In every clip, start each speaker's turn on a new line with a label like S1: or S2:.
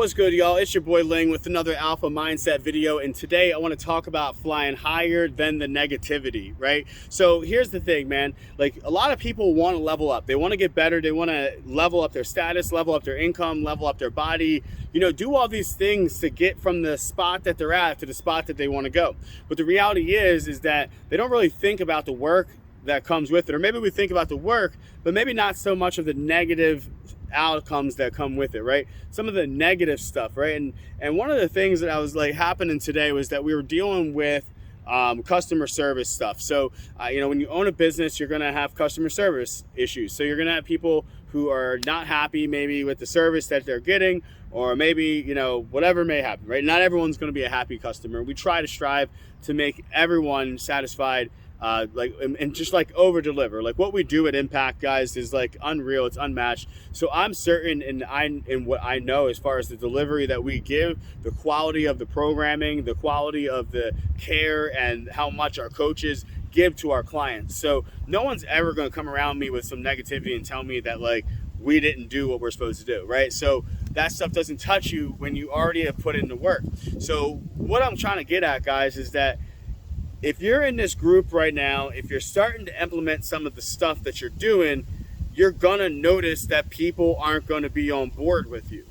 S1: What's good, y'all? It's your boy Ling with another Alpha Mindset video, and today I want to talk about flying higher than the negativity, right? So here's the thing, man. Like, a lot of people want to level up. They want to get better. They want to level up their status, level up their income, level up their body, do all these things to get from the spot that they're at to the spot that they want to go. But the reality is that they don't really think about the work that comes with it. Or maybe we think about the work, but maybe not so much of the negative outcomes that come with it, right? Some of the negative stuff, right? And one of the things that I was like happening today was that we were dealing with customer service stuff. So when you own a business, you're going to have customer service issues. So you're going to have people who are not happy maybe with the service that they're getting, or maybe whatever may happen, right? Not everyone's going to be a happy customer. We try to strive to make everyone satisfied, and just like over deliver. Like, what we do at Impact, guys, is like unreal. It's unmatched. So I'm certain in what I know as far as the delivery that we give, the quality of the programming, the quality of the care, and how much our coaches give to our clients. So no one's ever going to come around me with some negativity and tell me that like we didn't do what we're supposed to do, right? So that stuff doesn't touch you when you already have put in the work. So what I'm trying to get at, guys, is that if you're in this group right now, if you're starting to implement some of the stuff that you're doing, you're gonna notice that people aren't gonna be on board with you.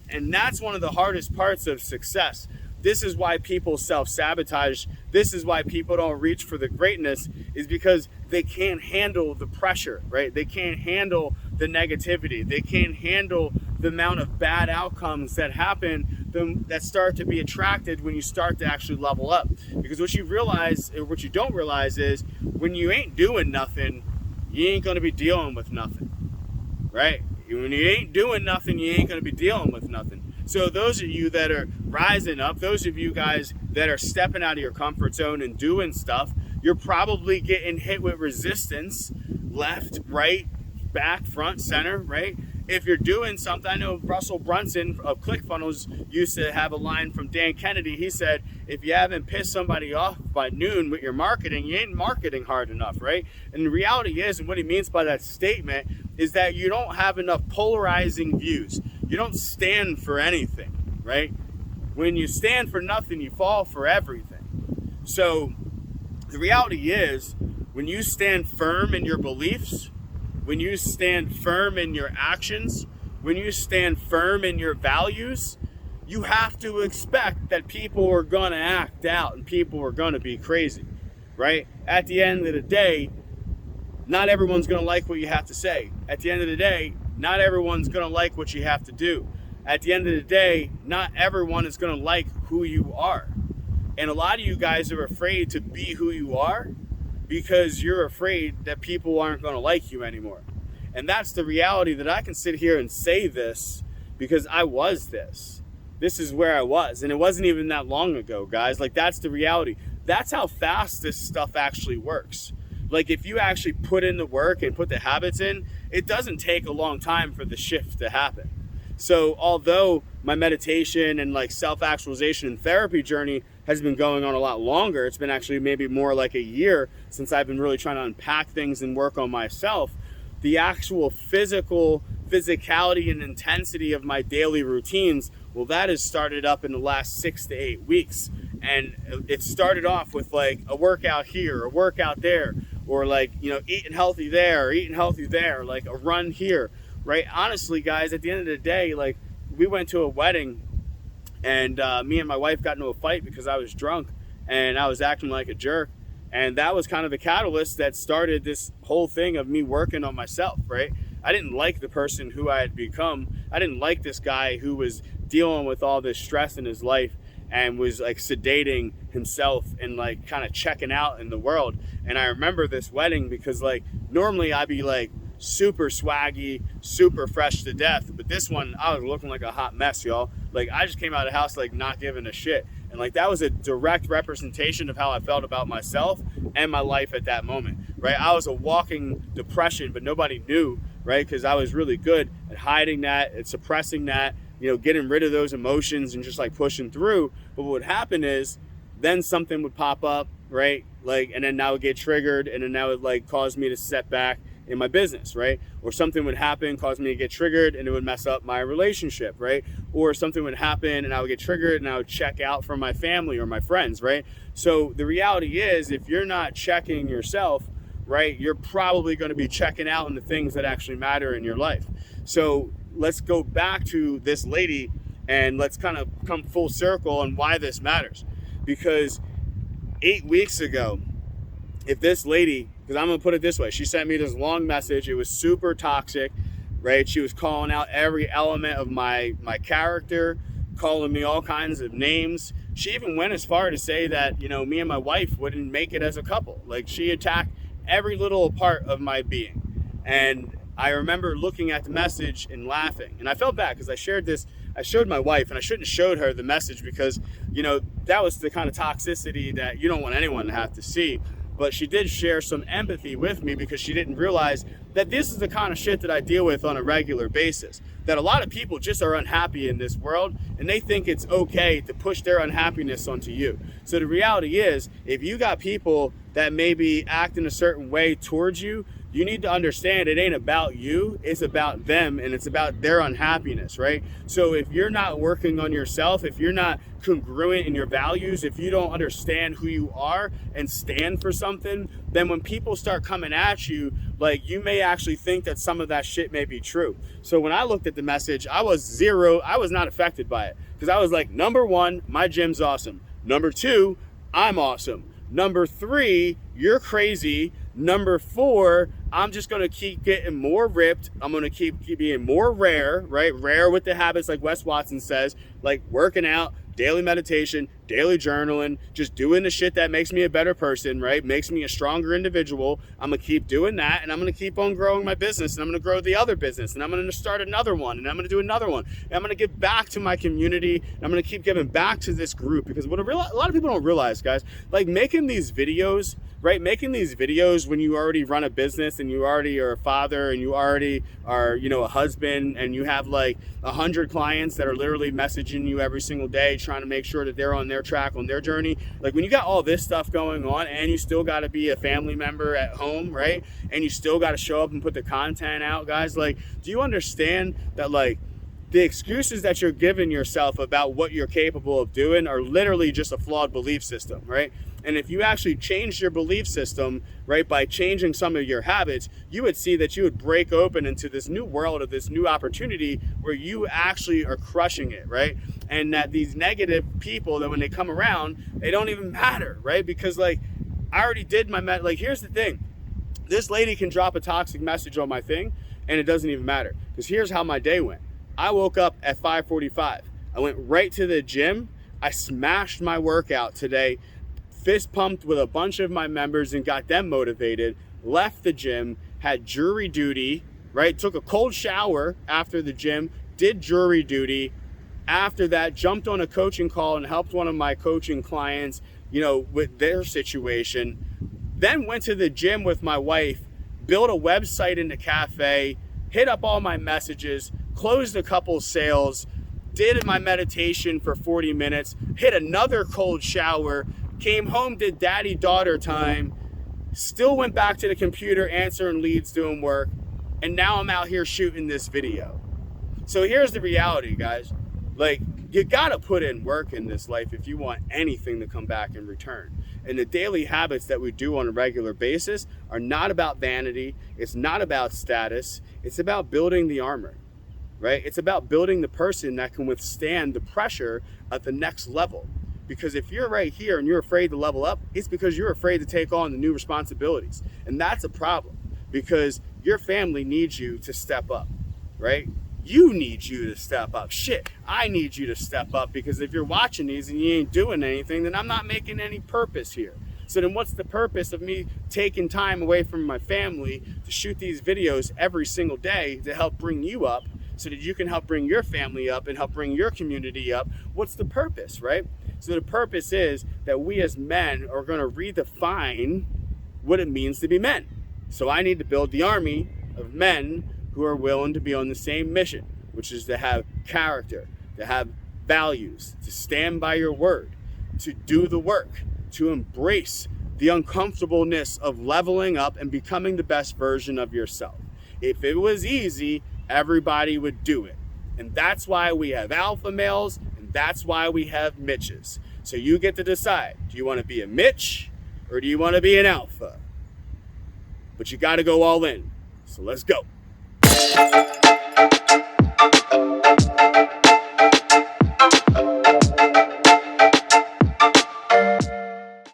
S1: And that's one of the hardest parts of success. This is why people self-sabotage. This is why people don't reach for the greatness, is because they can't handle the pressure, right? They can't handle the negativity. They can't handle the amount of bad outcomes that happen, that start to be attracted when you start to actually level up. Because what you realize, or what you don't realize, is when you ain't doing nothing, you ain't gonna be dealing with nothing, right? When you ain't doing nothing, you ain't gonna be dealing with nothing. So those of you that are rising up, those of you guys that are stepping out of your comfort zone and doing stuff, you're probably getting hit with resistance, left, right, back, front, center, right? If you're doing something, I know Russell Brunson of ClickFunnels used to have a line from Dan Kennedy. He said, if you haven't pissed somebody off by noon with your marketing, you ain't marketing hard enough, right? And the reality is, and what he means by that statement, is that you don't have enough polarizing views. You don't stand for anything, right? When you stand for nothing, you fall for everything. So the reality is, when you stand firm in your beliefs, when you stand firm in your actions, when you stand firm in your values, you have to expect that people are going to act out and people are going to be crazy, right? At the end of the day, not everyone's going to like what you have to say. At the end of the day, not everyone's going to like what you have to do. At the end of the day, not everyone is going to like who you are. And a lot of you guys are afraid to be who you are because you're afraid that people aren't going to like you anymore. And that's the reality, that I can sit here and say this because I was this. This is where I was. And it wasn't even that long ago, guys. Like, that's the reality. That's how fast this stuff actually works. Like, if you actually put in the work and put the habits in, it doesn't take a long time for the shift to happen. So although my meditation and like self-actualization and therapy journey has been going on a lot longer, it's been actually maybe more like a year since I've been really trying to unpack things and work on myself, the actual physicality and intensity of my daily routines, well, that has started up in the last 6 to 8 weeks. And it started off with like a workout here, a workout there, or like, eating healthy there, or eating healthy there, like a run here. Right? Honestly, guys, at the end of the day, like, we went to a wedding and me and my wife got into a fight because I was drunk and I was acting like a jerk. And that was kind of the catalyst that started this whole thing of me working on myself, right? I didn't like the person who I had become. I didn't like this guy who was dealing with all this stress in his life and was like sedating himself and like kind of checking out in the world. And I remember this wedding because like normally I'd be like super swaggy, super fresh to death, but this one I was looking like a hot mess, y'all. Like, I just came out of the house like not giving a shit, and like that was a direct representation of how I felt about myself and my life at that moment, right? I was a walking depression, but nobody knew, right? Because I was really good at hiding that and suppressing that, getting rid of those emotions and just like pushing through. But what would happen is then something would pop up, right? Like, and then that would get triggered, and then that would like cause me to step back in my business, right? Or something would happen, cause me to get triggered, and it would mess up my relationship, right? Or something would happen and I would get triggered and I would check out from my family or my friends, right? So the reality is, if you're not checking yourself, right, you're probably going to be checking out on the things that actually matter in your life. So let's go back to this lady and let's kind of come full circle on why this matters. Because 8 weeks ago, if this lady, because I'm gonna put it this way, she sent me this long message. It was super toxic, right? She was calling out every element of my character, calling me all kinds of names. She even went as far to say that, you know, me and my wife wouldn't make it as a couple. Like, she attacked every little part of my being. And I remember looking at the message and laughing. And I felt bad because I showed my wife, and I shouldn't have showed her the message because, you know, that was the kind of toxicity that you don't want anyone to have to see. But she did share some empathy with me because she didn't realize that this is the kind of shit that I deal with on a regular basis. That a lot of people just are unhappy in this world, and they think it's okay to push their unhappiness onto you. So the reality is, if you got people that maybe act in a certain way towards you, you need to understand it ain't about you, it's about them, and it's about their unhappiness, right? So if you're not working on yourself, if you're not congruent in your values, if you don't understand who you are and stand for something, then when people start coming at you, like, you may actually think that some of that shit may be true. So when I looked at the message, I was not affected by it. Because I was like, number one, my gym's awesome. Number two, I'm awesome. Number three, you're crazy. Number four, I'm just going to keep getting more ripped. I'm going to keep being more rare, right? Rare with the habits, like Wes Watson says, like working out, daily meditation, daily journaling, just doing the shit that makes me a better person, right? Makes me a stronger individual. I'm going to keep doing that, and I'm going to keep on growing my business, and I'm going to grow the other business, and I'm going to start another one, and I'm going to do another one, and I'm going to give back to my community, and I'm going to keep giving back to this group. Because what a lot of people don't realize, guys, like making these videos, right? Making these videos when you already run a business and you already are a father and you already are, you know, a husband, and you have like 100 clients that are literally messaging you every single day trying to make sure that they're on their track, on their journey. Like, when you got all this stuff going on and you still got to be a family member at home, right? And you still got to show up and put the content out, guys. Like, do you understand that, like, the excuses that you're giving yourself about what you're capable of doing are literally just a flawed belief system, right? And if you actually changed your belief system, right, by changing some of your habits, you would see that you would break open into this new world of this new opportunity where you actually are crushing it, right? And that these negative people, that when they come around, they don't even matter, right? Because, like, I already did my, like, here's the thing. This lady can drop a toxic message on my thing, and it doesn't even matter. Because here's how my day went. I woke up at 5:45. I went right to the gym. I smashed my workout today, fist pumped with a bunch of my members and got them motivated, left the gym, had jury duty, right? Took a cold shower after the gym, did jury duty. After that, jumped on a coaching call and helped one of my coaching clients, you know, with their situation. Then went to the gym with my wife, built a website in the cafe, hit up all my messages, closed a couple sales, did my meditation for 40 minutes, hit another cold shower, came home, did daddy-daughter time, still went back to the computer answering leads, doing work, and now I'm out here shooting this video. So here's the reality, guys. Like, you gotta put in work in this life if you want anything to come back in return. And the daily habits that we do on a regular basis are not about vanity. It's not about status. It's about building the armor, right? It's about building the person that can withstand the pressure at the next level. Because if you're right here and you're afraid to level up, it's because you're afraid to take on the new responsibilities. And that's a problem, because your family needs you to step up, right? You need you to step up. Shit, I need you to step up, because if you're watching these and you ain't doing anything, then I'm not making any purpose here. So then what's the purpose of me taking time away from my family to shoot these videos every single day to help bring you up so that you can help bring your family up and help bring your community up? What's the purpose, right? So the purpose is that we as men are going to redefine what it means to be men. So I need to build the army of men who are willing to be on the same mission, which is to have character, to have values, to stand by your word, to do the work, to embrace the uncomfortableness of leveling up and becoming the best version of yourself. If it was easy, everybody would do it. And that's why we have alpha males, and that's why we have Mitches. So you get to decide, do you want to be a Mitch or do you want to be an alpha? But you got to go all in. So let's go.